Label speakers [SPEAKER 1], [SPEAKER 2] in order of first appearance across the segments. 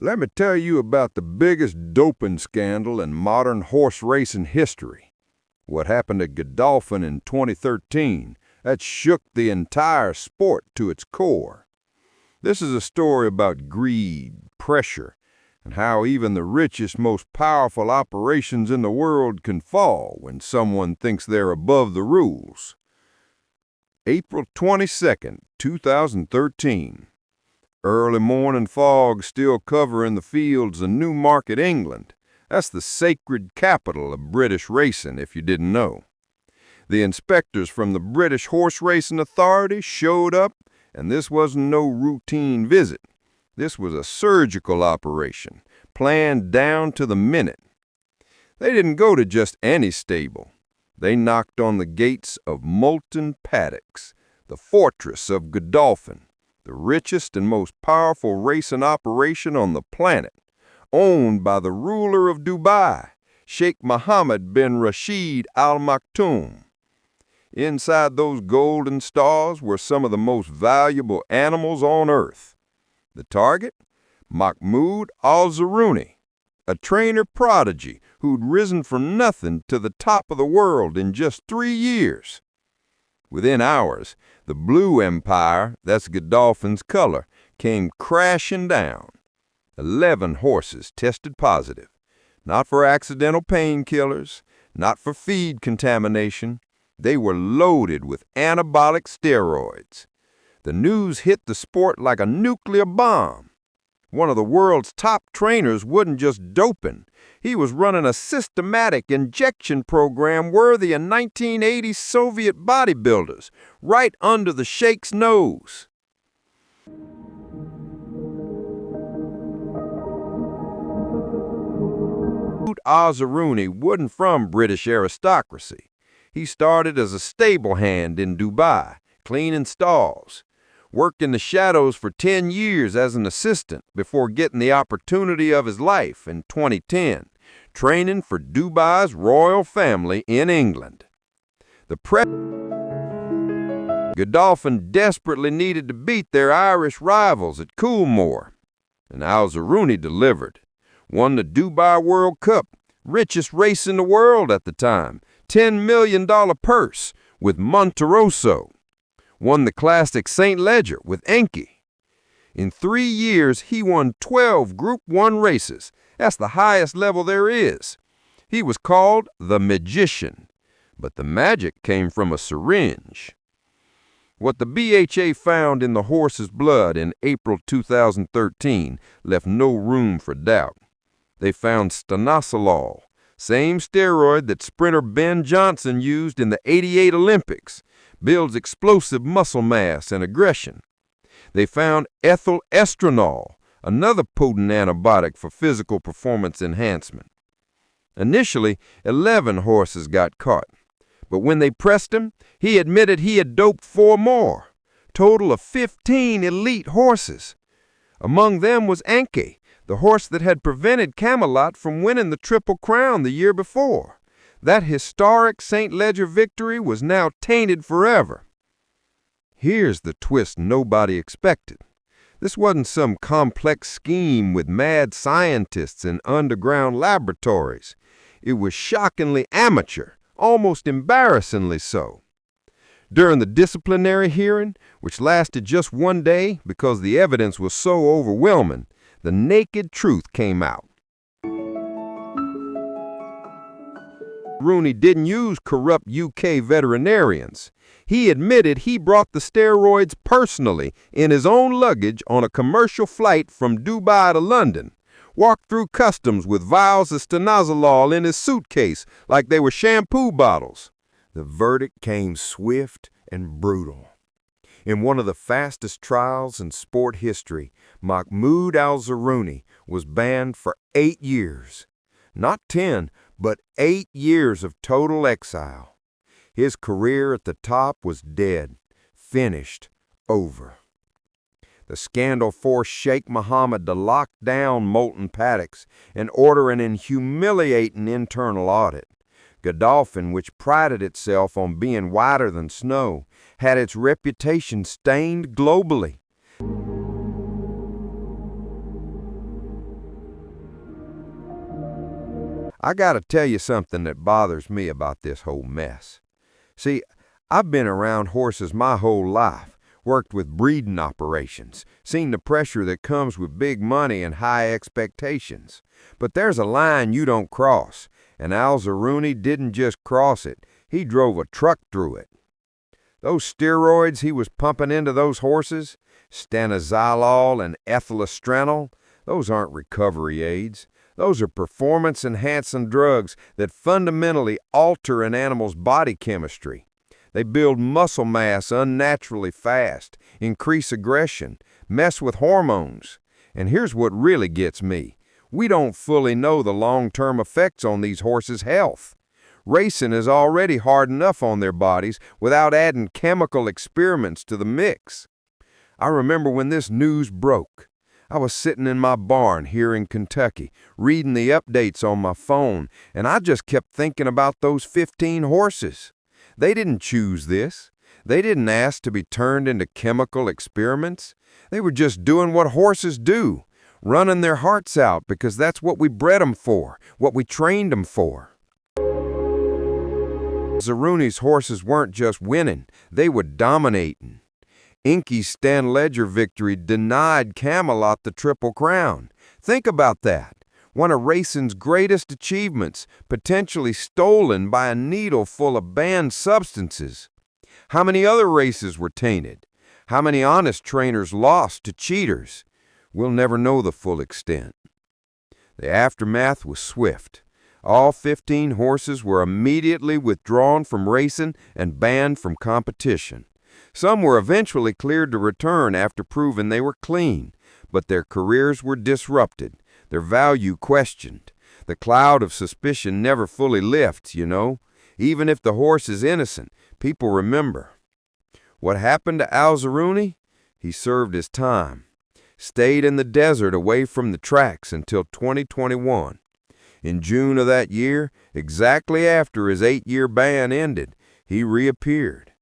[SPEAKER 1] Let me tell you about the biggest doping scandal in modern horse racing history. What happened at Godolphin in 2013 that shook the entire sport to its core. This is a story about greed, pressure, and how even the richest, most powerful operations in the world can fall when someone thinks they're above the rules. April 22nd, 2013. Early morning fog still covering the fields of Newmarket, England. That's the sacred capital of British racing, if you didn't know. The inspectors from the British Horse Racing Authority showed up, and this wasn't no routine visit. This was a surgical operation, planned down to the minute. They didn't go to just any stable. They knocked on the gates of Moulton Paddocks, the fortress of Godolphin, the richest and most powerful racing operation on the planet, owned by the ruler of Dubai, Sheikh Mohammed bin Rashid Al Maktoum. Inside those golden stalls were some of the most valuable animals on earth. The target? Mahmoud Al Zarouni, a trainer prodigy who'd risen from nothing to the top of the world in just 3 years. Within hours, the Blue Empire, that's Godolphin's color, came crashing down. 11 horses tested positive, not for accidental painkillers, not for feed contamination. They were loaded with anabolic steroids. The news hit the sport like a nuclear bomb. One of the world's top trainers wasn't just doping. He was running a systematic injection program worthy of 1980s Soviet bodybuilders, right under the Sheikh's nose. Al Zarouni wasn't from British aristocracy. He started as a stable hand in Dubai, cleaning stalls. Worked in the shadows for 10 years as an assistant before getting the opportunity of his life in 2010, training for Dubai's royal family in England. Godolphin desperately needed to beat their Irish rivals at Coolmore, and Al Zarouni delivered. Won the Dubai World Cup, richest race in the world at the time, $10 million purse with Monterosso. Won the classic St. Leger with Encke. In 3 years, he won 12 Group 1 races. That's the highest level there is. He was called the Magician, but the magic came from a syringe. What the BHA found in the horse's blood in April 2013 left no room for doubt. They found Stanozolol, same steroid that sprinter Ben Johnson used in the '88 Olympics, builds explosive muscle mass and aggression. They found Ethylestrenol, another potent antibiotic for physical performance enhancement. Initially, 11 horses got caught, but when they pressed him, he admitted he had doped 4 more, total of 15 elite horses. Among them was Encke, the horse that had prevented Camelot from winning the Triple Crown the year before. That historic St. Leger victory was now tainted forever. Here's the twist nobody expected. This wasn't some complex scheme with mad scientists in underground laboratories. It was shockingly amateur, almost embarrassingly so. During the disciplinary hearing, which lasted just 1 day because the evidence was so overwhelming, the naked truth came out. Rooney didn't use corrupt UK veterinarians. He admitted he brought the steroids personally in his own luggage on a commercial flight from Dubai to London, walked through customs with vials of stanozolol in his suitcase like they were shampoo bottles. The verdict came swift and brutal. In one of the fastest trials in sport history, Mahmoud Al Zarouni was banned for 8 years. Not 10, but 8 years of total exile. His career at the top was dead, finished, over. The scandal forced Sheikh Mohammed to lock down Moulton Paddocks and order an humiliating internal audit. Godolphin, which prided itself on being whiter than snow, had its reputation stained globally. I gotta tell you something that bothers me about this whole mess. See, I've been around horses my whole life, worked with breeding operations, seen the pressure that comes with big money and high expectations. But there's a line you don't cross, and Al Zarouni didn't just cross it, he drove a truck through it. Those steroids he was pumping into those horses, Stanozolol and Ethylestrenol, those aren't recovery aids. Those are performance-enhancing drugs that fundamentally alter an animal's body chemistry. They build muscle mass unnaturally fast, increase aggression, mess with hormones. And here's what really gets me. We don't fully know the long-term effects on these horses' health. Racing is already hard enough on their bodies without adding chemical experiments to the mix. I remember when this news broke. I was sitting in my barn here in Kentucky, reading the updates on my phone, and I just kept thinking about those 15 horses. They didn't choose this. They didn't ask to be turned into chemical experiments. They were just doing what horses do, running their hearts out because that's what we bred them for, what we trained them for. Zarouni's horses weren't just winning, they were dominating. Encke's Stan Ledger victory denied Camelot the Triple Crown. Think about that. One of racing's greatest achievements, potentially stolen by a needle full of banned substances. How many other races were tainted? How many honest trainers lost to cheaters? We'll never know the full extent. The aftermath was swift. All 15 horses were immediately withdrawn from racing and banned from competition. Some were eventually cleared to return after proving they were clean, but their careers were disrupted, their value questioned. The cloud of suspicion never fully lifts, you know. Even if the horse is innocent, people remember. What happened to Al Zarouni? He served his time, stayed in the desert away from the tracks until 2021. In June of that year, exactly after his 8-year ban ended, he reappeared.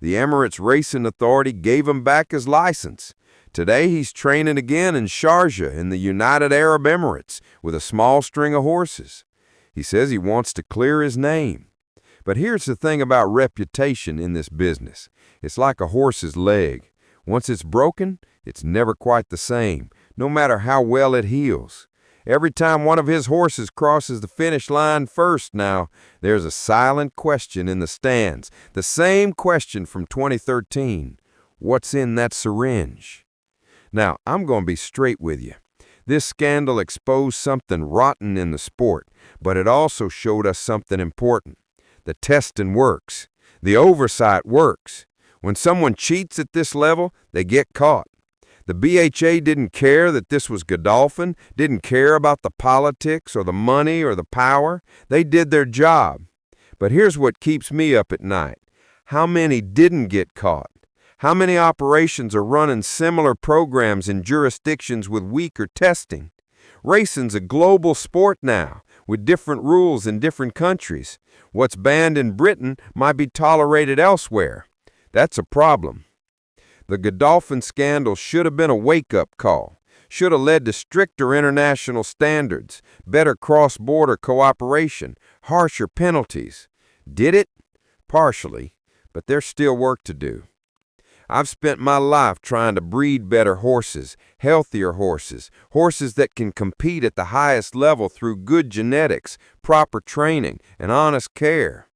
[SPEAKER 1] The Emirates Racing Authority gave him back his license. Today he's training again in Sharjah in the United Arab Emirates with a small string of horses. He says he wants to clear his name. But here's the thing about reputation in this business. It's like a horse's leg. Once it's broken, it's never quite the same, no matter how well it heals. Every time one of his horses crosses the finish line first now, there's a silent question in the stands. The same question from 2013. What's in that syringe? Now, I'm going to be straight with you. This scandal exposed something rotten in the sport, but it also showed us something important. The testing works. The oversight works. When someone cheats at this level, they get caught. The BHA didn't care that this was Godolphin, didn't care about the politics or the money or the power. They did their job. But here's what keeps me up at night. How many didn't get caught? How many operations are running similar programs in jurisdictions with weaker testing? Racing's a global sport now, with different rules in different countries. What's banned in Britain might be tolerated elsewhere. That's a problem. The Godolphin scandal should have been a wake-up call, should have led to stricter international standards, better cross-border cooperation, harsher penalties. Did it? Partially, but there's still work to do. I've spent my life trying to breed better horses, healthier horses, horses that can compete at the highest level through good genetics, proper training, and honest care.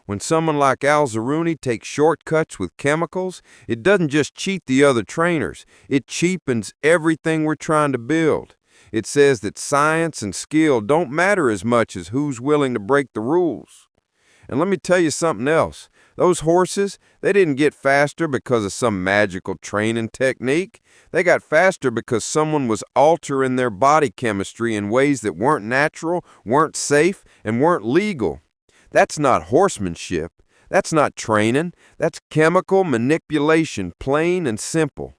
[SPEAKER 1] When someone like Al Zarouni takes shortcuts with chemicals, it doesn't just cheat the other trainers, it cheapens everything we're trying to build. It says that science and skill don't matter as much as who's willing to break the rules. And let me tell you something else. Those horses, they didn't get faster because of some magical training technique. They got faster because someone was altering their body chemistry in ways that weren't natural, weren't safe, and weren't legal. That's not horsemanship. That's not training. That's chemical manipulation, plain and simple.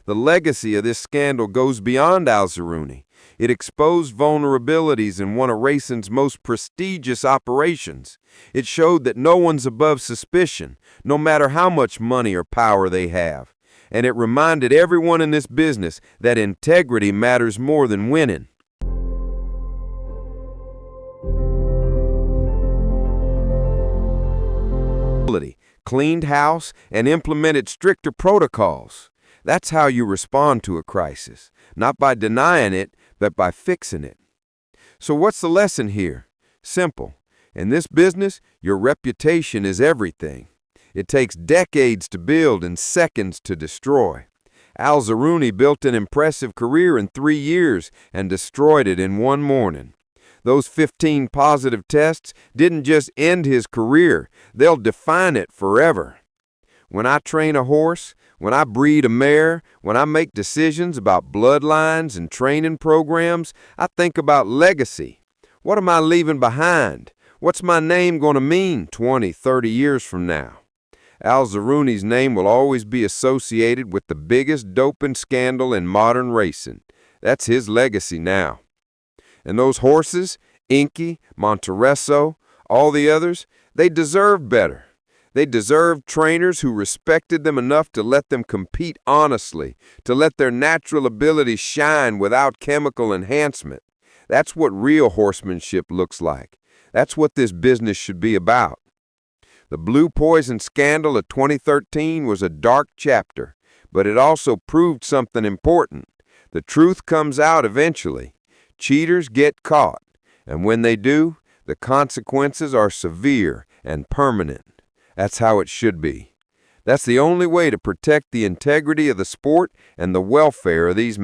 [SPEAKER 1] The legacy of this scandal goes beyond Al Zarouni. It exposed vulnerabilities in one of racing's most prestigious operations. It showed that no one's above suspicion, no matter how much money or power they have. And it reminded everyone in this business that integrity matters more than winning.
[SPEAKER 2] cleaned house, and implemented stricter protocols. That's how you respond to a crisis, not by denying it, but by fixing it. So what's the lesson here? Simple. In this business, your reputation is everything. It takes decades to build and seconds to destroy. Al Zarouni built an impressive career in 3 years and destroyed it in 1 morning. Those 15 positive tests didn't just end his career, they'll define it forever. When I train a horse, when I breed a mare, when I make decisions about bloodlines and training programs, I think about legacy. What am I leaving behind? What's my name going to mean 20, 30 years from now? Al Zarouni's name will always be associated with the biggest doping scandal in modern racing. That's his legacy now. And those horses, Encke, Monteresso, all the others, they deserve better. They deserved trainers who respected them enough to let them compete honestly, to let their natural abilities shine without chemical enhancement. That's what real horsemanship looks like. That's what this business should be about. The Blue Poison scandal of 2013 was a dark chapter, but it also proved something important. The truth comes out eventually. Cheaters get caught, and when they do, the consequences are severe and permanent. That's how it should be. That's the only way to protect the integrity of the sport and the welfare of these